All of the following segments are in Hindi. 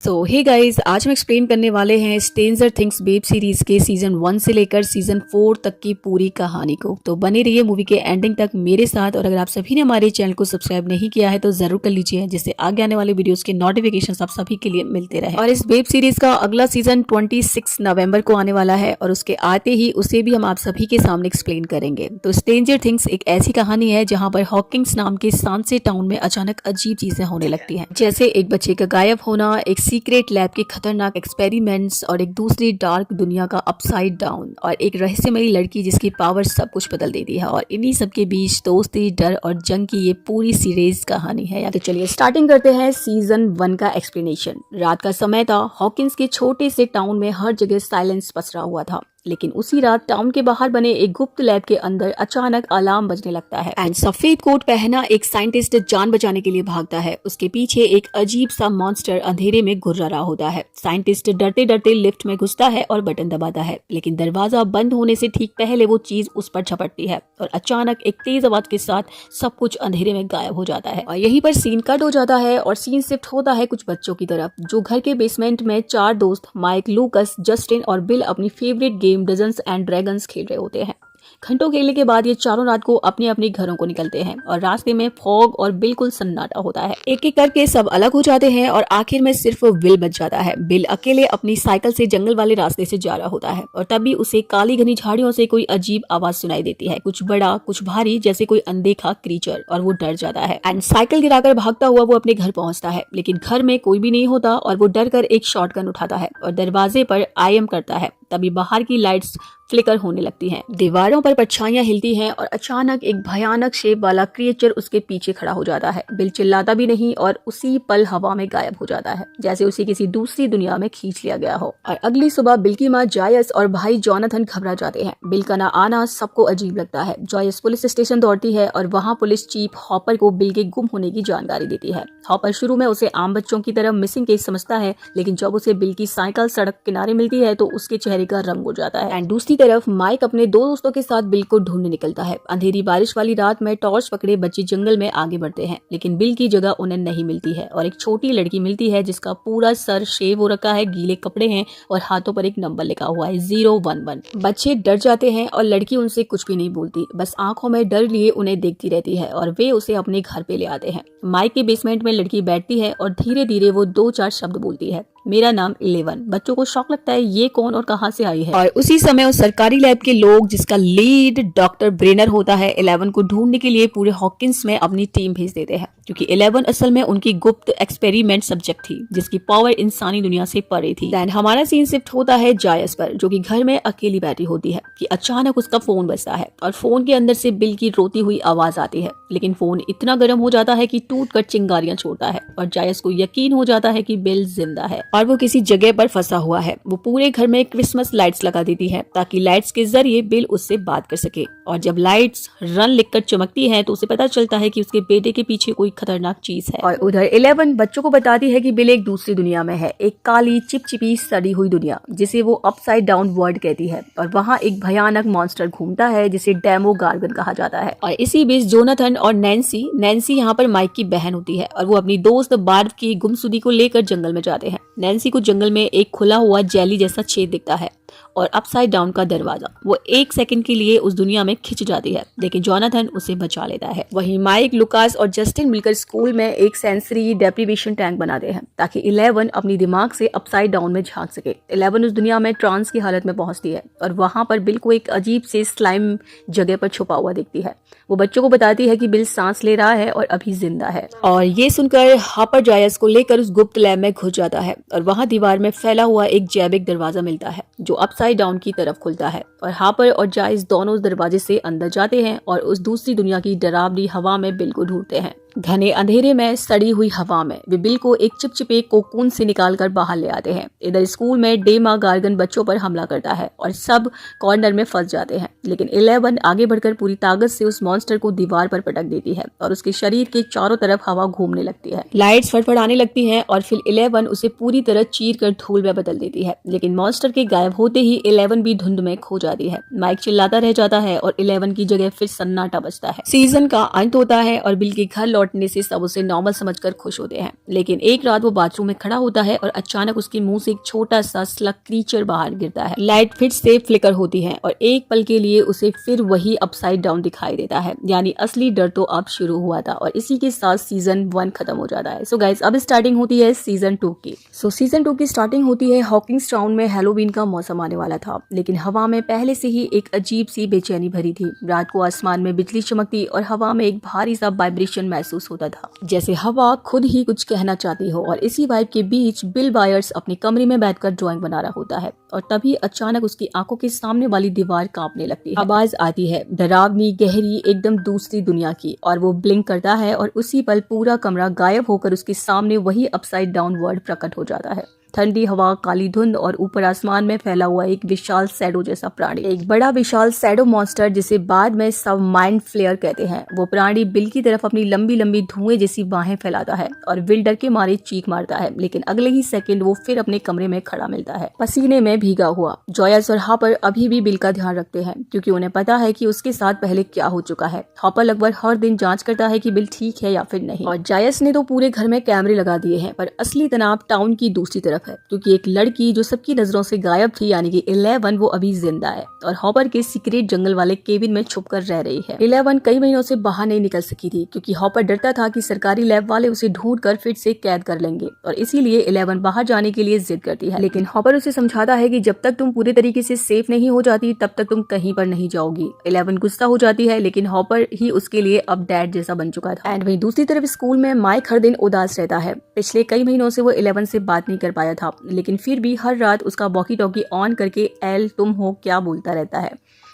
हे गाइस, आज हम एक्सप्लेन करने वाले हैं स्ट्रेंजर थिंग्स वेब सीरीज के सीजन 1 से लेकर सीजन 4 तक की पूरी कहानी को। तो बने रहिए मूवी के एंडिंग तक मेरे साथ। और अगर आप सभी ने हमारे चैनल को सब्सक्राइब नहीं किया है तो जरूर कर लीजिए, जिससे आगे आने वाले वीडियोस के नोटिफिकेशन आप सभी के लिए मिलते रहे। और इस वेब सीरीज का अगला सीजन 26 नवंबर को आने वाला है और उसके आते ही उसे भी हम आप सभी के सामने एक्सप्लेन करेंगे। तो स्ट्रेंजर थिंग्स एक ऐसी कहानी है जहाँ पर हॉकिंग्स नाम के सांसे टाउन में अचानक अजीब चीजें होने लगती है, जैसे एक बच्चे का गायब होना, एक सीक्रेट लैब के खतरनाक एक्सपेरिमेंट्स और एक दूसरी डार्क दुनिया का अपसाइड डाउन और एक रहस्यमयी लड़की जिसकी पावर सब कुछ बदल देती है। और इन्हीं सब के बीच दोस्ती, डर और जंग की ये पूरी सीरीज कहानी है। तो चलिए स्टार्टिंग करते हैं सीजन 1 का एक्सप्लेनेशन। रात का समय था। हॉकिंस के छोटे से टाउन में हर जगह साइलेंस पसरा हुआ था, लेकिन उसी रात टाउन के बाहर बने एक गुप्त लैब के अंदर अचानक अलार्म बजने लगता है एंड सफेद कोट पहना एक साइंटिस्ट जान बचाने के लिए भागता है। उसके पीछे एक अजीब सा मॉन्स्टर अंधेरे में घुर्रा रहा होता है। साइंटिस्ट डरते डरते लिफ्ट में घुसता है और बटन दबाता है, लेकिन दरवाजा बंद होने से ठीक पहले वो चीज उस पर झपटती है और अचानक एक तेज आवाज के साथ सब कुछ अंधेरे में गायब हो जाता है। और यहीं पर सीन कट हो जाता है और सीन शिफ्ट होता है कुछ बच्चों की तरफ, जो घर के बेसमेंट में 4 दोस्त माइक, लूकस, जस्टिन और बिल अपनी favourite game dozens and dragons खेल रहे होते हैं। घंटों खेलने के बाद ये चारों रात को अपने अपने घरों को निकलते हैं और रास्ते में फॉग और बिल्कुल सन्नाटा होता है। एक एक करके सब अलग हो जाते हैं और आखिर में सिर्फ बिल बच जाता है। बिल अकेले अपनी साइकिल से जंगल वाले रास्ते से जा रहा होता है और तभी उसे काली घनी झाड़ियों से कोई अजीब आवाज सुनाई देती है, कुछ बड़ा कुछ भारी, जैसे कोई अनदेखा क्रीचर, और वो डर जाता है एंड साइकिल गिराकर भागता हुआ वो अपने घर पहुंचता है। लेकिन घर में कोई भी नहीं होता और वो डर कर एक शॉटगन उठाता है और दरवाजे पर आईएम करता है। तभी बाहर की लाइट्स फ्लिकर होने लगती हैं, दीवारों पर परछाइयां हिलती हैं और अचानक एक भयानक शेप वाला क्रिएचर उसके पीछे खड़ा हो जाता है। बिल चिल्लाता भी नहीं और उसी पल हवा में गायब हो जाता है, जैसे उसे किसी दूसरी दुनिया में खींच लिया गया हो। और अगली सुबह बिल की माँ जॉयस और भाई जोनाथन घबरा जाते हैं। बिल का ना आना सबको अजीब लगता है। जॉयस पुलिस स्टेशन दौड़ती है और वहाँ पुलिस चीफ हॉपर को बिल के गुम होने की जानकारी देती है। हॉपर शुरू में उसे आम बच्चों की तरह मिसिंग केस समझता है, लेकिन जब उसे बिल की साइकिल सड़क किनारे मिलती है तो उसके चेहरे का रंग उड़ जाता है। एंड दूसरी तरफ माइक अपने 2 दोस्तों के साथ बिल को ढूंढने निकलता है। अंधेरी बारिश वाली रात में टॉर्च पकड़े बच्चे जंगल में आगे बढ़ते हैं, लेकिन बिल की जगह उन्हें नहीं मिलती है और एक छोटी लड़की मिलती है जिसका पूरा सर शेव हो रखा है, गीले कपड़े हैं और हाथों पर एक नंबर लिखा हुआ है 011। बच्चे डर जाते हैं और लड़की उनसे कुछ भी नहीं बोलती, बस आंखों में डर लिए उन्हें देखती रहती है और वे उसे अपने घर पे ले आते हैं। माइक के बेसमेंट में लड़की बैठती है और धीरे धीरे वो 2-4 शब्द बोलती है, मेरा नाम 11। बच्चों को शौक लगता है ये कौन और कहां से आई है। और उसी समय उस सरकारी लैब के लोग, जिसका लीड डॉक्टर ब्रेनर होता है, 11 को ढूंढने के लिए पूरे हॉकिंस में अपनी टीम भेज देते हैं, क्योंकि 11 असल में उनकी गुप्त एक्सपेरिमेंट सब्जेक्ट थी जिसकी पावर इंसानी दुनिया से परे थी। देन हमारा सीन शिफ्ट होता है जायस पर, जो कि घर में अकेली बैठी होती है कि अचानक उसका फोन बजता है और फोन के अंदर से बिल की रोती हुई आवाज आती है। लेकिन फोन इतना गर्म हो जाता है कि टूट कर चिंगारियां छोड़ता है और जायस को यकीन हो जाता है कि बिल जिंदा है और वो किसी जगह पर फंसा हुआ है। वो पूरे घर में क्रिसमस लाइट्स लगा देती है ताकि लाइट्स के जरिए बिल उससे बात कर सके। और जब लाइट्स रन लिखकर चमकती है तो उसे पता चलता है कि उसके बेटे के पीछे कोई खतरनाक चीज है। और उधर 11 बच्चों को बताती है कि बिल एक दूसरी दुनिया में है, एक काली चिपचिपी सड़ी हुई दुनिया जिसे वो अपसाइड डाउन वर्ल्ड कहती है। और वहाँ एक भयानक मॉन्स्टर घूमता है जिसे डेमो गार्गन कहा जाता है। और इसी बीच जोनाथन और नैन्सी यहाँ पर माइक की बहन होती है और वो अपनी दोस्त बार्ब की गुमशुदगी को लेकर जंगल में जाते हैं। नैन्सी को जंगल में एक खुला हुआ जेली जैसा छेद दिखता है और अपसाइड डाउन का दरवाजा। वो 1 सेकंड के लिए उस दुनिया में खिंच जाती है, लेकिन जोनाथन उसे बचा लेता है। वहीं माइक, लुकास और जस्टिन मिलकर स्कूल में एक सेंसरी डेप्रिवेशन टैंक बनाते हैं ताकि 11 अपनी दिमाग से अपसाइड डाउन में झांक सके। 11 उस दुनिया में ट्रांस की हालत में पहुंचती है और वहां पर बिल को एक अजीब से स्लाइम जगह पर छुपा हुआ दिखती है। वो बच्चों को बताती है कि बिल सांस ले रहा है और अभी जिंदा है। और ये सुनकर हापर जायस को लेकर उस गुप्त लैब में घुस जाता है और वहां दीवार में फैला हुआ एक जैविक दरवाजा मिलता है जो अपसाइड डाउन की तरफ खुलता है। और हापर और जायस दोनों उस दरवाजे से अंदर जाते हैं और उस दूसरी दुनिया की डरावनी हवा में बिल को ढूंढते हैं। घने अंधेरे में सड़ी हुई हवा में वे बिल को एक चिपचिपे कोकून से निकालकर बाहर ले आते हैं। इधर स्कूल में डेमा गार्गन बच्चों पर हमला करता है और सब कॉर्नर में फंस जाते हैं, लेकिन 11 आगे बढ़कर पूरी ताकत से उस मॉन्स्टर को दीवार पर पटक देती है और उसके शरीर के चारों तरफ हवा घूमने लगती है। लाइट्स फड़फड़ाने लगती हैं और फिर 11 उसे पूरी तरह चीर कर धूल में बदल देती है, लेकिन मॉन्स्टर के गायब होते ही 11 भी धुंध में खो जाती है। माइक चिल्लाता रह जाता है और 11 की जगह फिर सन्नाटा बजता है। सीजन का अंत होता है और बिल के घर लौटने से सब उसे नॉर्मल समझकर खुश होते हैं, लेकिन एक रात वो बाथरूम में खड़ा होता है और अचानक उसके मुंह से एक छोटा सा स्लग क्रीचर बाहर गिरता है। लाइट फिर से फ्लिकर होती है और एक पल के लिए उसे फिर वही अपसाइड डाउन दिखाई देता है, यानी असली डर तो अब शुरू हुआ था। और इसी के साथ सीजन 1 खत्म हो जाता है। सो गाइस, अब स्टार्टिंग होती है सीजन 2 की। सीजन 2 की स्टार्टिंग होती है हॉकिंस टाउन में। हैलोवीन का मौसम आने वाला था, लेकिन हवा में पहले से ही एक अजीब सी बेचैनी भरी थी। रात को आसमान में बिजली चमकती और हवा में एक भारी सा वाइब्रेशन महसूस होता था, जैसे हवा खुद ही कुछ कहना चाहती हो। और इसी वाइब के बीच बिल बायर्स अपने कमरे में बैठकर ड्राइंग बना रहा होता है और तभी अचानक उसकी आंखों के सामने वाली दीवार कांपने लगती है। आवाज आती है डरावनी, गहरी, एकदम दूसरी दुनिया की, और वो ब्लिंक करता है और उसी पल पूरा कमरा गायब होकर उसके सामने वही अपसाइड डाउन वर्ल्ड प्रकट हो जाता है। ठंडी हवा, काली धुंध और ऊपर आसमान में फैला हुआ एक विशाल शैडो जैसा प्राणी, एक बड़ा विशाल शैडो मॉन्स्टर जिसे बाद में सब माइंड फ्लेयर कहते हैं। वो प्राणी बिल की तरफ अपनी लंबी लंबी धुएं जैसी बाहें फैलाता है और बिल डर के मारे चीख मारता है, लेकिन अगले ही सेकंड वो फिर अपने कमरे में खड़ा मिलता है, पसीने में भीगा हुआ। जॉयस और हॉपर अभी भी बिल का ध्यान रखते हैं, क्योंकि उन्हें पता है कि उसके साथ पहले क्या हो चुका है। हॉपर लगभग हर दिन जांच करता है कि बिल ठीक है या फिर नहीं। और जॉयस ने तो पूरे घर में कैमरे लगा दिए हैं, पर असली तनाव टाउन की दूसरी तरफ है, क्योंकि एक लड़की जो सबकी नजरों से गायब थी, यानी कि 11, वो अभी जिंदा है और हॉपर के सीक्रेट जंगल वाले केबिन में छुपकर रह रही है। 11 कई महीनों से बाहर नहीं निकल सकी थी, क्योंकि हॉपर डरता था कि सरकारी लैब वाले उसे ढूंढकर फिर से कैद कर लेंगे, और इसीलिए 11 बाहर जाने के लिए जिद करती है। लेकिन हॉपर उसे समझाता है कि जब तक तुम पूरे तरीके से सेफ नहीं हो जाती तब तक तुम कहीं पर नहीं जाओगी। 11 गुस्सा हो जाती है, लेकिन हॉपर ही उसके लिए अब डैड जैसा बन चुका था। एंड वहीं दूसरी तरफ स्कूल में माइक हर दिन उदास रहता है। पिछले कई महीनों से वो 11 से बात नहीं कर पाया था, लेकिन फिर भी हर रात उसका वॉकी टॉकी ऑन करके एल तुम हो क्या बोलता रहता है।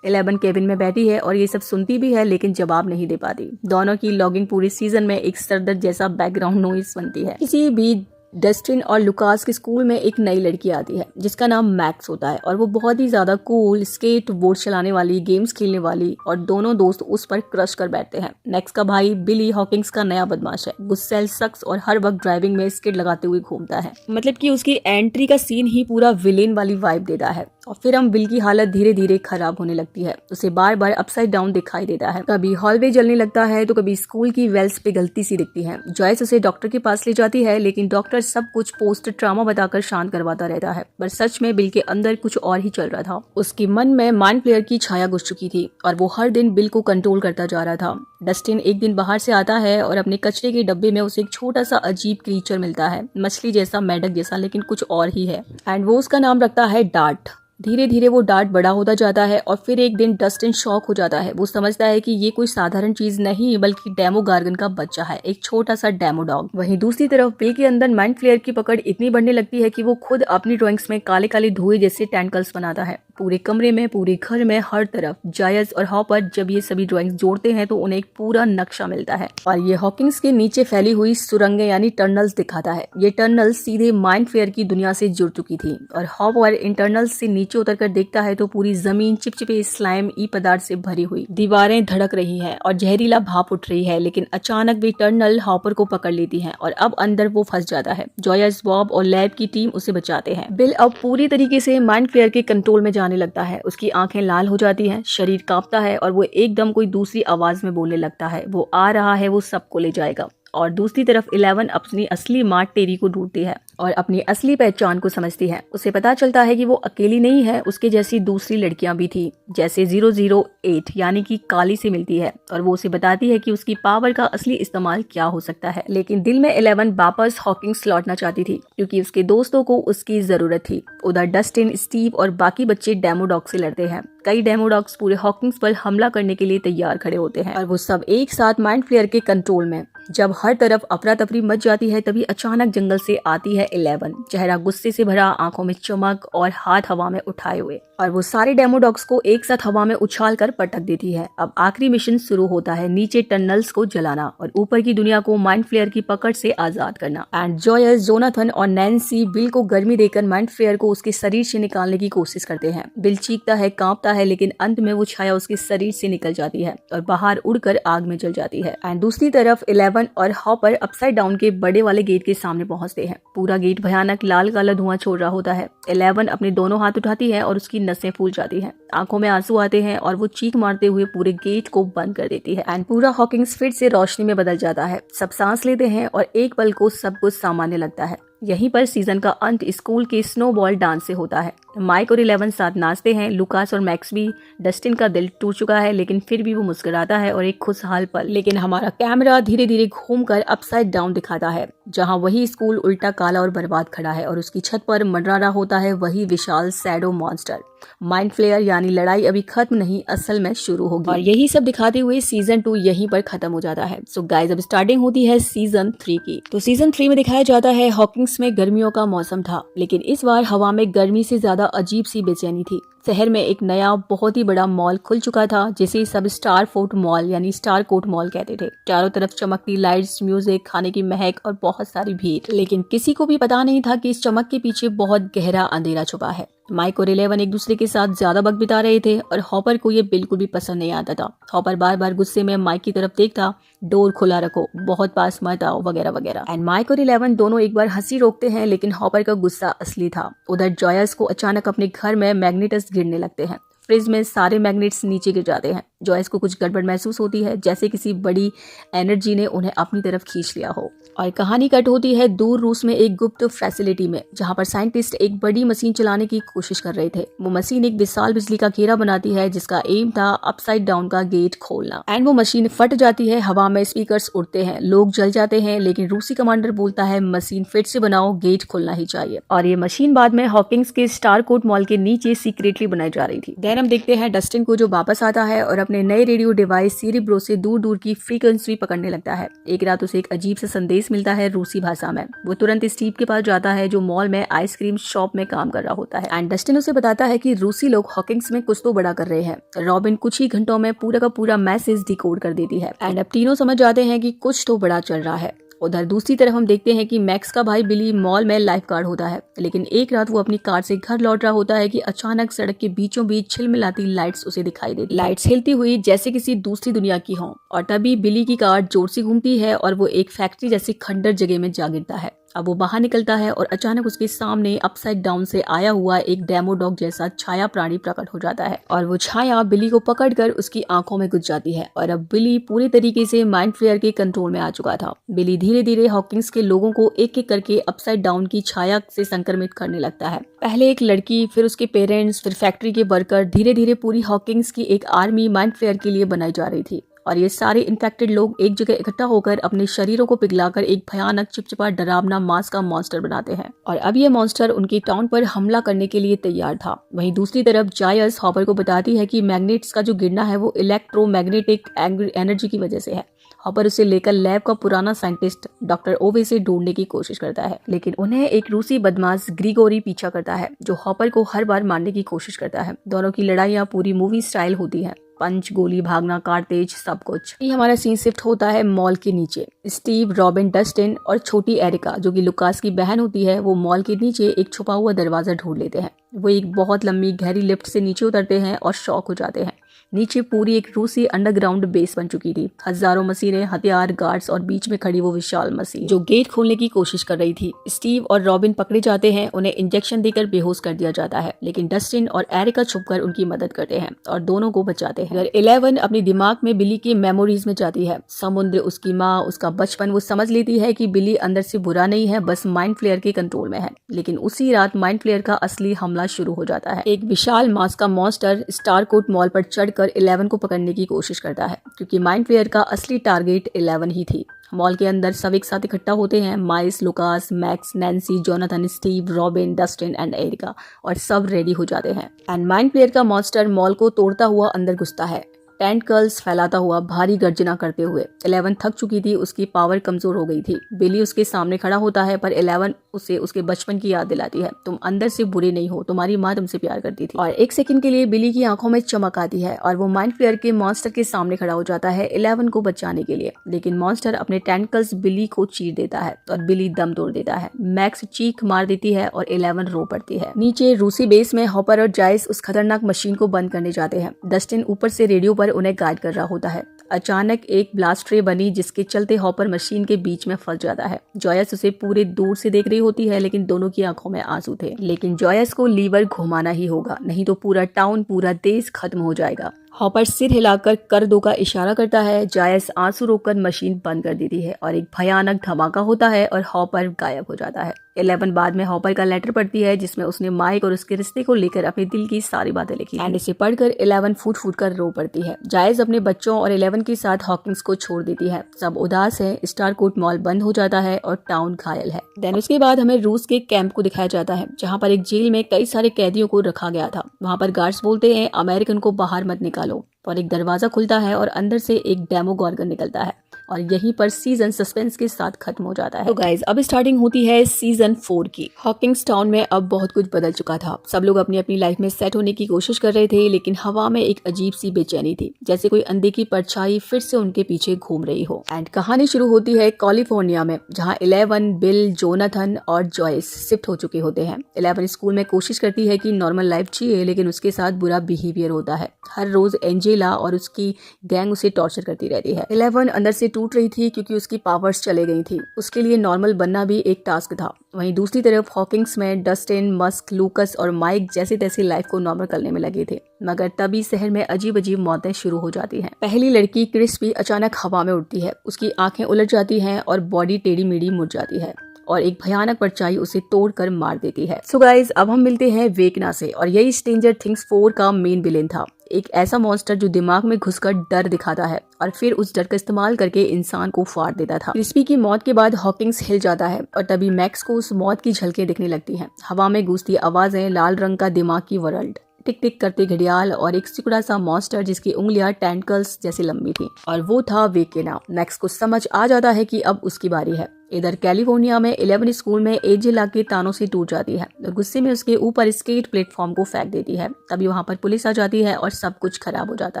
11 केबिन में बैठी है और ये सब सुनती भी है, लेकिन जवाब नहीं दे पाती। दोनों की लॉगिंग पूरे सीजन में एक सरदर्द जैसा बैकग्राउंड नॉइज बनती है। किसी भी डस्टिन और लुकास के स्कूल में एक नई लड़की आती है जिसका नाम मैक्स होता है, और वो बहुत ही ज्यादा कूल, स्केट बोर्ड चलाने वाली, गेम्स खेलने वाली, और दोनों दोस्त उस पर क्रश कर बैठते हैं। मैक्स का भाई बिली हॉकिंस का नया बदमाश है, गुस्सैल शख्स, और हर वक्त ड्राइविंग में स्किड लगाते हुए घूमता है। मतलब कि उसकी एंट्री का सीन ही पूरा विलेन वाली वाइब देता है। और फिर हम बिल की हालत धीरे धीरे खराब होने लगती है। उसे बार बार अपसाइड डाउन दिखाई देता है, कभी हॉलवे जलने लगता है तो कभी स्कूल की वेल्स पे गलती सी दिखती है। जॉयस उसे डॉक्टर के पास ले जाती है, लेकिन डॉक्टर सब कुछ पोस्ट ट्रॉमा बताकर शांत करवाता रहता है, पर सच में बिल के अंदर कुछ और ही चल रहा था। उसके मन में माइंड फ्लेयर की छाया घुस चुकी थी और वो हर दिन बिल को कंट्रोल करता जा रहा था। डस्टिन एक दिन बाहर से आता है और अपने कचरे के डब्बे में उसे एक छोटा सा अजीब क्रीचर मिलता है, मछली जैसा, मेंढक जैसा, लेकिन कुछ और ही है। एंड वो उसका नाम रखता है डार्ट। धीरे धीरे वो डार्ट बड़ा होता जाता है और फिर एक दिन डस्टिन शॉक हो जाता है। वो समझता है कि ये कोई साधारण चीज नहीं बल्कि डेमो गार्गन का बच्चा है, एक छोटा सा डेमो डॉग। वहीं दूसरी तरफ बिल के अंदर माइंड फ्लेयर की पकड़ इतनी बढ़ने लगती है कि वो खुद अपनी ड्राइंग्स में काले काले धुएं जैसे टेंटकल्स बनाता है, पूरे कमरे में, पूरे घर में, हर तरफ। जायस और हॉपर जब ये सभी ड्राइंग्स जोड़ते हैं तो उन्हें एक पूरा नक्शा मिलता है, और ये हॉकिंस के नीचे फैली हुई सुरंगें यानी टनल्स दिखाता है। ये टनल सीधे माइंड फ्लेयर की दुनिया से जुड़ चुकी थी, और हॉपर इन टनल्स से नीचे उतरकर देखता है तो पूरी जमीन चिपचिपे स्लाइम ई पदार्थ से भरी हुई, दीवारें धड़क रही हैं और जहरीला भाप उठ रही है। लेकिन अचानक भी टनल हॉपर को पकड़ लेती है और अब अंदर वो फंस जाता है। जॉयस, बॉब और लैब की टीम उसे बचाते हैं। बिल अब पूरी तरीके से माइंड फ्लेयर के कंट्रोल में जाने लगता है। उसकी आंखें लाल हो जाती हैं, शरीर कांपता है और वो एकदम कोई दूसरी आवाज में बोलने लगता है। वो आ रहा है, वो सबको ले जाएगा। और दूसरी तरफ 11 अपनी असली माँ टेरी को ढूंढती है और अपनी असली पहचान को समझती है। उसे पता चलता है कि वो अकेली नहीं है, उसके जैसी दूसरी लड़कियां भी थी, जैसे 008 यानी कि काली से मिलती है, और वो उसे बताती है कि उसकी पावर का असली इस्तेमाल क्या हो सकता है। लेकिन दिल में 11 वापस हॉकिंग्स लौटना चाहती थी, क्योंकि उसके दोस्तों को उसकी जरूरत थी। उधर डस्टिन, स्टीव और बाकी बच्चे डेमो डॉग से लड़ते हैं। कई डेमो डॉग्स पूरे हॉकिंग्स पर हमला करने के लिए तैयार खड़े होते हैं, और वो सब एक साथ माइंड फ्लेयर के कंट्रोल में। जब हर तरफ अफरा तफरी मच जाती है, तभी अचानक जंगल से आती है 11, चेहरा गुस्से से भरा, आंखों में चमक और हाथ हवा में उठाए हुए, और वो सारे डेमो डॉग्स को एक साथ हवा में उछाल कर पटक देती है। अब आखिरी मिशन शुरू होता है, नीचे टनल्स को जलाना और ऊपर की दुनिया को माइंड फ्लेयर की पकड़ से आजाद करना। एंड जॉयस, जोनाथन और नैन्सी बिल को गर्मी देकर माइंड फ्लेयर को उसके शरीर से निकालने की कोशिश करते हैं। बिल चीखता है, कांपता है, लेकिन अंत में वो छाया उसके शरीर से निकल जाती है और बाहर उड़कर आग में जल जाती है। एंड दूसरी तरफ 11 11 और हॉपर अपसाइड डाउन के बड़े वाले गेट के सामने पहुंचते हैं। पूरा गेट भयानक लाल काला धुआं छोड़ रहा होता है। 11 अपने दोनों हाथ उठाती है और उसकी नसें फूल जाती हैं, आंखों में आंसू आते हैं और वो चीख मारते हुए पूरे गेट को बंद कर देती है। एंड पूरा हॉकिंग्स फिर से रोशनी में बदल जाता है। सब सांस लेते हैं और एक पल को सब कुछ सामान्य लगता है। यहीं पर सीजन का अंत स्कूल के स्नोबॉल डांस से होता है। माइक और 11 साथ नाचते हैं। लुकास और मैक्स भी। डस्टिन का दिल टूट चुका है लेकिन फिर भी वो मुस्कुराता है और एक खुशहाल पल। लेकिन हमारा कैमरा धीरे धीरे घूमकर अपसाइड डाउन दिखाता है, जहां वही स्कूल उल्टा काला और बर्बाद खड़ा है और उसकी छत पर मंडरा रहा होता है वही विशाल शैडो मॉन्स्टर। माइंड फ्लेयर यानी लड़ाई अभी खत्म नहीं, असल में शुरू होगी। और यही सब दिखाते हुए सीजन 2 यहीं पर खत्म हो जाता है। सो गाइस, अब स्टार्टिंग होती है सीजन 3 की। तो सीजन 3 में दिखाया जाता है हॉकिंग्स में गर्मियों का मौसम था, लेकिन इस बार हवा में गर्मी से ज्यादा अजीब सी बेचैनी थी। शहर में एक नया बहुत ही बड़ा मॉल खुल चुका था, जिसे सब स्टार फोर्ट मॉल यानी स्टार कोट मॉल कहते थे। चारों तरफ चमकती लाइट्स, म्यूजिक, खाने की महक और बहुत सारी भीड़। लेकिन किसी को भी पता नहीं था कि इस चमक के पीछे बहुत गहरा अंधेरा छुपा है। माइक और 11 एक दूसरे के साथ ज्यादा वक्त बिता रहे थे और हॉपर को ये बिल्कुल भी पसंद नहीं आता था। हॉपर बार बार गुस्से में माइक की तरफ देखता, डोर खुला रखो, बहुत पास मत आओ, वगैरह वगैरह। एंड माइक और 11 दोनों एक बार हंसी रोकते हैं, लेकिन हॉपर का गुस्सा असली था। उधर जॉयस को अचानक अपने घर में मैग्नेटस गिरने लगते हैं। फ्रिज में सारे मैग्नेट्स नीचे गिर जाते हैं। जॉयस को कुछ गड़बड़ महसूस होती है, जैसे किसी बड़ी एनर्जी ने उन्हें अपनी तरफ खींच लिया हो। और कहानी कट होती है दूर रूस में एक गुप्त फैसिलिटी में, जहां पर साइंटिस्ट एक बड़ी मशीन चलाने की कोशिश कर रहे थे। वो मशीन एक विशाल बिजली का घेरा बनाती है, जिसका एम था अपसाइड डाउन का गेट खोलना। एंड वो मशीन फट जाती है, हवा में स्पीकर्स उड़ते हैं, लोग जल जाते हैं, लेकिन रूसी कमांडर बोलता है मशीन फिर से बनाओ, गेट खोलना ही चाहिए। और ये मशीन बाद में हॉकिंग्स के स्टार कोट मॉल के नीचे सीक्रेटली बनाई जा रही थी। देन हम देखते हैं डस्टिन को, जो वापस आता है और अपने नए रेडियो डिवाइस सीरिब्रो से दूर दूर की फ्रीक्वेंसी पकड़ने लगता है। एक रात उसे एक अजीब सा संदेश मिलता है रूसी भाषा में। वो तुरंत स्टीव के पास जाता है, जो मॉल में आइसक्रीम शॉप में काम कर रहा होता है। एंड डस्टिन उसे बताता है कि रूसी लोग हॉकिंग्स में कुछ तो बड़ा कर रहे हैं। रॉबिन कुछ ही घंटों में पूरा का पूरा मैसेज डिकोड कर देती है। एंड अब तीनों समझ जाते हैं कि कुछ तो बड़ा चल रहा है। उधर दूसरी तरफ हम देखते हैं कि मैक्स का भाई बिली मॉल में लाइफ गार्ड होता है, लेकिन एक रात वो अपनी कार से घर लौट रहा होता है कि अचानक सड़क के बीचों बीच छिलमिलाती लाइट्स उसे दिखाई देती। लाइट्स हिलती हुई जैसे किसी दूसरी दुनिया की हो। और तभी बिली की कार जोर से घूमती है और वो एक फैक्ट्री जैसी खंडर जगह में जा गिरता है। अब वो बाहर निकलता है और अचानक उसके सामने अपसाइड डाउन से आया हुआ एक डेमो डॉग जैसा छाया प्राणी प्रकट हो जाता है। और वो छाया बिली को पकड़कर उसकी आंखों में घुस जाती है। और अब बिली पूरी तरीके से माइंड फ्लेयर के कंट्रोल में आ चुका था। बिली धीरे धीरे हॉकिंग्स के लोगों को एक एक करके अपसाइड डाउन की छाया से संक्रमित करने लगता है। पहले एक लड़की, फिर उसके पेरेंट्स, फिर फैक्ट्री के वर्कर। धीरे धीरे पूरी हॉकिंग्स की एक आर्मी माइंड फ्लेयर के लिए बनाई जा रही थी। और ये सारे इन्फेक्टेड लोग एक जगह इकट्ठा होकर अपने शरीरों को पिघलाकर एक भयानक चिपचिपा डरावना मांस का मॉन्स्टर बनाते हैं। और अब ये मॉन्स्टर उनकी टाउन पर हमला करने के लिए तैयार था। वहीं दूसरी तरफ जायस हॉपर को बताती है कि मैग्नेट्स का जो गिरना है वो इलेक्ट्रोमैग्नेटिक एनर्जी की वजह से है। हॉपर उसे लेकर लैब का पुराना साइंटिस्ट डॉक्टर ओवे से ढूंढने की कोशिश करता है, लेकिन उन्हें एक रूसी बदमाश ग्रिगोरी पीछा करता है, जो हॉपर को हर बार मारने की कोशिश करता है। दोनों की लड़ाइयाँ पूरी मूवी स्टाइल होती है। पंच, गोली, भागना, कारतेज, सब कुछ। ये हमारा सीन शिफ्ट होता है मॉल के नीचे। स्टीव, रॉबिन, डस्टिन और छोटी एरिका, जो कि लुकास की बहन होती है, वो मॉल के नीचे एक छुपा हुआ दरवाजा ढूंढ लेते हैं। वो एक बहुत लंबी गहरी लिफ्ट से नीचे उतरते हैं और शॉक हो जाते हैं। नीचे पूरी एक रूसी अंडरग्राउंड बेस बन चुकी थी। हजारों मशीनें, हथियार, गार्ड्स और बीच में खड़ी वो विशाल मशीन जो गेट खोलने की कोशिश कर रही थी। स्टीव और रॉबिन पकड़े जाते हैं, उन्हें इंजेक्शन देकर बेहोश कर दिया जाता है, लेकिन डस्टिन और एरिका छुपकर उनकी मदद करते हैं और दोनों को बचाते हैं। 11 अपने दिमाग में बिली की मेमोरीज में जाती है। समुद्र, उसकी माँ, उसका बचपन। वो समझ लेती है कि बिली अंदर से बुरा नहीं है, बस माइंड फ्लेयर के कंट्रोल में है। लेकिन उसी रात माइंड फ्लेयर का असली हमला शुरू हो जाता है। एक विशाल मांस का मॉन्स्टर स्टार कोट मॉल पर चढ़कर 11 को पकड़ने की कोशिश करता है, क्योंकि माइंड फ्लेयर का असली टारगेट 11 ही थी। मॉल के अंदर सब एक साथ इकट्ठा होते हैं। Mike, Lucas, Max, Nancy, Jonathan, Steve, Robin, Dustin and Erica, और सब रेडी हो जाते हैं। एंड माइंड फ्लेयर का मॉन्स्टर मॉल को तोड़ता हुआ अंदर घुसता है, टेंटकल्स फैलाता हुआ, भारी गर्जना करते हुए। 11 थक चुकी थी, उसकी पावर कमजोर हो गई थी। बिली उसके सामने खड़ा होता है, पर 11 उसे उसके बचपन की याद दिलाती है। तुम अंदर से बुरे नहीं हो, तुम्हारी माँ तुमसे प्यार करती थी। और एक सेकंड के लिए बिली की आंखों में चमक आती है और वो माइंड फ्लेयर के मॉन्स्टर के सामने खड़ा हो जाता है 11 को बचाने के लिए। लेकिन मॉन्स्टर अपने टेंटकल्स बिली को चीर देता है और बिली दम तोड़ देता है। मैक्स चीख मार देती है और 11 रो पड़ती है। नीचे रूसी बेस में हॉपर और जाइस उस खतरनाक मशीन को बंद करने जाते हैं। डस्टिन ऊपर से रेडियो पर उन्हें गाइड कर रहा होता है। अचानक एक ब्लास्ट रे बनी जिसके चलते हॉपर मशीन के बीच में फंस जाता है। जॉयस उसे पूरे दूर से देख रही होती है, लेकिन दोनों की आंखों में आंसू थे। लेकिन जॉयस को लीवर घुमाना ही होगा, नहीं तो पूरा टाउन, पूरा देश खत्म हो जाएगा। हॉपर सिर हिलाकर कर दो का इशारा करता है। जॉयस आंसू रोककर मशीन बंद कर देती है और एक भयानक धमाका होता है और हॉपर गायब हो जाता है। 11 बाद में हॉपर का लेटर पढ़ती है जिसमें उसने माइक और उसके रिश्ते को लेकर अपने दिल की सारी बातें लिखी एंड इसे पढ़कर 11 फूट फूट कर रो पड़ती है। जॉयस अपने बच्चों और 11 के साथ हॉकिंस को छोड़ देती है। सब उदास है। स्टारकोट मॉल बंद हो जाता है और टाउन घायल है। देन उसके बाद हमें रूस के कैंप को दिखाया जाता है जहाँ पर एक जेल में कई सारे कैदियों को रखा गया था। वहाँ पर गार्ड्स बोलते हैं अमेरिकन को बाहर मत निकालो और एक दरवाजा खुलता है और अंदर से एक डेमोगॉर्गन निकलता है और यहीं पर सीजन सस्पेंस के साथ खत्म हो जाता है। तो गाइज अब स्टार्टिंग होती है सीजन 4 की। हॉकिंस टाउन में अब बहुत कुछ बदल चुका था। सब लोग अपनी अपनी लाइफ में सेट होने की कोशिश कर रहे थे, लेकिन हवा में एक अजीब सी बेचैनी थी, जैसे कोई अंधे की परछाई फिर से उनके पीछे घूम रही हो। एंड कहानी शुरू होती है कैलिफोर्निया में, जहाँ 11, बिल, जोनाथन और जॉयस शिफ्ट हो चुके होते हैं। 11 स्कूल में कोशिश करती है कि नॉर्मल लाइफ जिए, लेकिन उसके साथ बुरा बिहेवियर होता है। हर रोज एंजेला और उसकी गैंग उसे टॉर्चर करती रहती है। 11 अंदर से टूट रही थी क्योंकि उसकी पावर्स चले गई थी। उसके लिए नॉर्मल बनना भी एक टास्क था। वहीं दूसरी तरफ हॉकिंस में डस्टिन, मस्क, लूकस और माइक जैसे तैसे लाइफ को नॉर्मल करने में लगे थे, मगर तभी शहर में अजीब अजीब मौतें शुरू हो जाती हैं। पहली लड़की क्रिस्पी अचानक हवा में उड़ती है। उसकी आंखें उलट जाती हैं और बॉडी टेढ़ी मेढ़ी मुड़ जाती है और एक भयानक परछाई उसे तोड़कर मार देती है। सो गाइज अब हम मिलते हैं वेकना से और यही स्ट्रेंजर थिंग्स 4 का मेन विलेन था। एक ऐसा मॉन्स्टर जो दिमाग में घुसकर डर दिखाता है और फिर उस डर का इस्तेमाल करके इंसान को फाड़ देता था। क्रिस्पी की मौत के बाद हॉकिंस हिल जाता है और तभी मैक्स को उस मौत की झलकें दिखने लगती हैं। हवा में गूंजती आवाजें, लाल रंग का दिमाग की वर्ल्ड, टिक टिक करते घड़ियाल और एक सिकुड़ा सा मॉन्स्टर जिसकी उंगलियां टेंटकल्स जैसी लंबी थी, और वो था वेकेना। मैक्स को समझ आ जाता है कि अब उसकी बारी है। इधर कैलिफोर्निया में 11 स्कूल में एंजेला के तानों से टूट जाती है और गुस्से में उसके ऊपर स्केट प्लेटफॉर्म को फेंक देती है। तभी वहाँ पर पुलिस आ जाती है और सब कुछ खराब हो जाता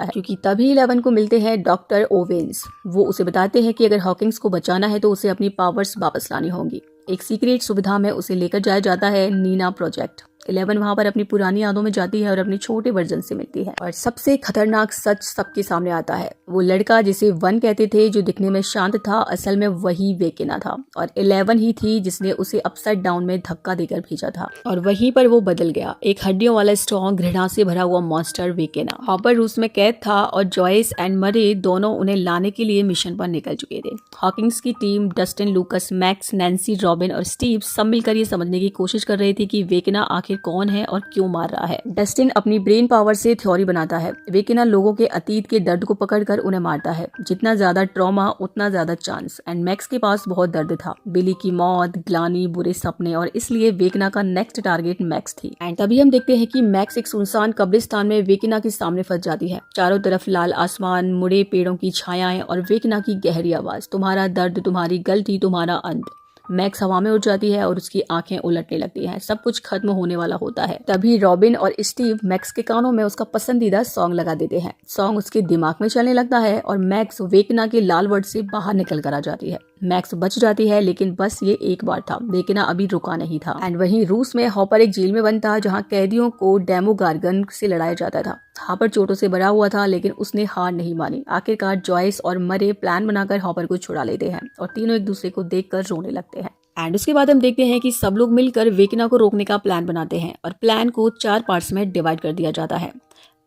है, क्योंकि तभी 11 को मिलते हैं डॉक्टर ओवेंस। वो उसे बताते हैं कि अगर हॉकिंस को बचाना है तो उसे अपनी पावर्स वापस लानी होंगी। एक सीक्रेट सुविधा में उसे लेकर जाया जाता है नीना प्रोजेक्ट। 11 वहाँ पर अपनी पुरानी यादों में जाती है और अपने छोटे वर्जन से मिलती है और सबसे खतरनाक सच सबके सामने आता है। वो लड़का जिसे 1 कहते थे, जो दिखने में शांत था, असल में वही वेकेना था और 11 ही थी जिसने उसे अपसाइड डाउन में धक्का देकर भेजा था और वहीं पर वो बदल गया, एक हड्डियों वाला स्ट्रॉन्ग घृणा से भरा हुआ मॉन्स्टर वेकेना। हॉपर रूस में कैद था और जॉयस एंड मरे दोनों उन्हें लाने के लिए मिशन पर निकल चुके थे। हॉकिंस की team Dustin, लूकस, max, Nancy, robin और स्टीव सब मिलकर ये समझने की कोशिश कर रही थी कि वेकेना आखिर कौन है और क्यों मार रहा है। डस्टिन अपनी ब्रेन पावर से थ्योरी बनाता है। वेकेना लोगों के अतीत के दर्द को पकड़कर उन्हें मारता है। जितना ज्यादा ट्रॉमा उतना ज्यादा चांस। एंड मैक्स के पास बहुत दर्द था, बिली की मौत, ग्लानी, बुरे सपने, और इसलिए वेकेना का नेक्स्ट टारगेट मैक्स थी। एंड तभी हम देखते हैं कि मैक्स एक सुनसान कब्रिस्तान में वेकेना के सामने फंस जाती है। चारों तरफ लाल आसमान, मुड़े पेड़ों की छायाएं और वेकेना की गहरी आवाज, तुम्हारा दर्द, तुम्हारी गलती, तुम्हारा अंत। मैक्स हवा में उड़ जाती है और उसकी आंखें उलटने लगती हैं। सब कुछ खत्म होने वाला होता है। तभी रॉबिन और स्टीव मैक्स के कानों में उसका पसंदीदा सॉन्ग लगा देते हैं। सॉन्ग उसके दिमाग में चलने लगता है और मैक्स वेकेना के लाल वर्ड से बाहर निकल कर आ जाती है। मैक्स बच जाती है, लेकिन बस ये एक बार था। वेकेना अभी रुका नहीं था। एंड वहीं रूस में हॉपर एक जेल में बंद था जहाँ कैदियों को डेमोगॉर्गन से लड़ाया जाता था। हॉपर चोटों से भरा हुआ था, लेकिन उसने हार नहीं मानी। आखिरकार जॉयस और मरे प्लान बनाकर हॉपर को छुड़ा लेते हैं और तीनों एक दूसरे को देखकर रोने लगते हैं। एंड उसके बाद हम देखते हैं कि सब लोग मिलकर वेकेना को रोकने का प्लान बनाते हैं और प्लान को 4 पार्ट्स में डिवाइड कर दिया जाता है।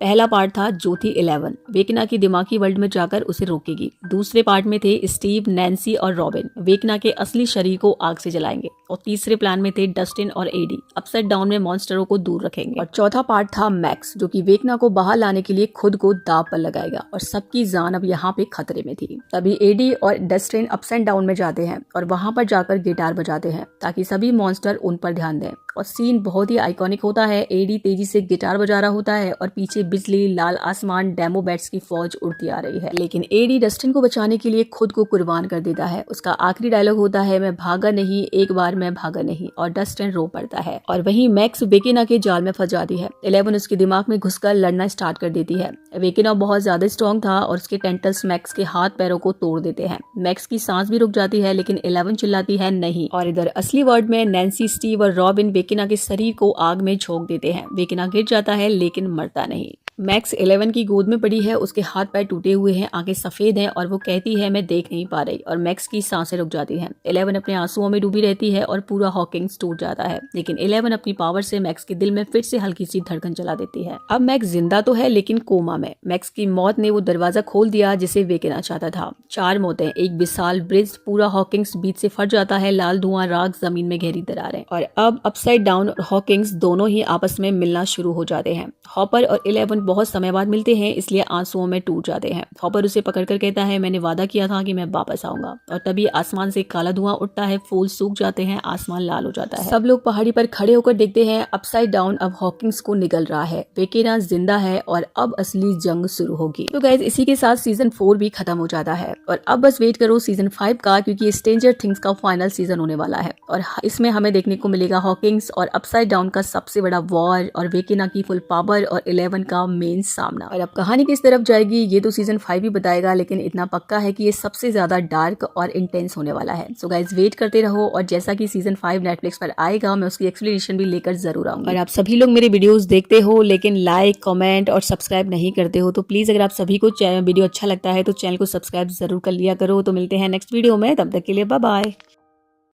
पहला पार्ट था जो थी 11, वेकेना की दिमागी वर्ल्ड में जाकर उसे रोकेगी। दूसरे पार्ट में थे स्टीव, नैन्सी और रॉबिन, वेकेना के असली शरीर को आग से जलाएंगे। और तीसरे प्लान में थे डस्टिन और एडी, अपसाइड डाउन में मॉन्स्टरों को दूर रखेंगे। और चौथा पार्ट था मैक्स, जो कि वेकेना को बाहर लाने के लिए खुद को दांव पर लगाएगा और सबकी जान अब यहाँ पे खतरे में थी। तभी एडी और डस्टिन अपसाइड डाउन में जाते हैं और वहां पर जाकर गिटार बजाते हैं ताकि सभी मॉन्स्टर उन पर ध्यान दें। और सीन बहुत ही आइकॉनिक होता है। एडी तेजी से गिटार बजा रहा होता है और पीछे बिजली, लाल आसमान, डेमो बैट्स की फौज उड़ती आ रही है। लेकिन एडी डस्टिन को बचाने के लिए खुद को कुर्बान कर देता है। उसका आखिरी डायलॉग होता है, मैं भागा नहीं, एक बार मैं भागा नहीं, और डस्टिन रो पड़ता है। और वहीं मैक्स वेकेना के जाल में फंस जाती है। 11 उसके दिमाग में घुसकर लड़ना स्टार्ट कर देती है। वेकेना बहुत ज्यादा स्ट्रॉन्ग था और उसके टेंटल्स मैक्स के हाथ पैरों को तोड़ देते हैं। मैक्स की सांस भी रुक जाती है, लेकिन 11 चिल्लाती है नहीं। और इधर असली वर्ल्ड में नैन्सी, स्टीव और रॉबिन वेकेना के शरीर को आग में झोंक देते हैं। वेकेना गिर जाता है लेकिन मरता नहीं। मैक्स 11 की गोद में पड़ी है, उसके हाथ पैर टूटे हुए हैं, आंखें सफेद हैं और वो कहती है मैं देख नहीं पा रही और मैक्स की सांसें रुक जाती हैं। 11 अपने आंसुओं में डूबी रहती है और पूरा हॉकिंग्स टूट जाता है, लेकिन 11 अपनी पावर से मैक्स के दिल में फिर से हल्की सी धड़कन चला देती है। अब मैक्स जिंदा तो है लेकिन कोमा में। मैक्स की मौत ने वो दरवाजा खोल दिया जिसे वे कहना चाहता था। 4 मौतें, एक विशाल ब्रिज, पूरा हॉकिंग्स बीच से फट जाता है, लाल धुआं, राख, जमीन में गहरी दरारें। और अब अपसाइड डाउन और हॉकिंग्स दोनों ही आपस में मिलना शुरू हो जाते हैं। हॉपर और 11 बहुत समय बाद मिलते हैं, इसलिए आंसुओं में टूट जाते हैं। हॉपर उसे पकड़कर कहता है मैंने वादा किया था कि मैं वापस आऊंगा। और तभी आसमान से काला धुआं उठता है, फूल सूख जाते हैं, आसमान लाल हो जाता है। सब लोग पहाड़ी पर खड़े होकर देखते हैं अपसाइड डाउन अब हॉकिंग्स को निगल रहा है। वेकेना जिंदा है और अब असली जंग शुरू होगी। तो गाइस इसी के साथ सीजन 4 भी खत्म हो जाता है और अब बस वेट करो सीजन 5 का, क्योंकि स्ट्रेंजर थिंग्स का फाइनल सीजन होने वाला है और इसमें हमें देखने को मिलेगा हॉकिंग्स और अपसाइड डाउन का सबसे बड़ा वॉर और वेकेना की फुल पावर और 11 का मेन सामना। और अब कहानी किस तरफ जाएगी ये तो सीजन 5 भी बताएगा, लेकिन इतना पक्का है कि ये सबसे ज्यादा डार्क और इंटेंस होने वाला है। सो गाइस वेट करते रहो और जैसा कि सीजन 5 नेटफ्लिक्स पर आएगा मैं उसकी एक्सप्लेनेशन भी लेकर जरूर आऊंगी। और आप सभी लोग मेरे वीडियोस देखते हो लेकिन लाइक, कमेंट और सब्सक्राइब नहीं करते हो, तो प्लीज अगर आप सभी को वीडियो अच्छा लगता है तो चैनल को सब्सक्राइब जरूर कर लिया करो। तो मिलते हैं नेक्स्ट वीडियो में, तब तक के लिए बाय बाय।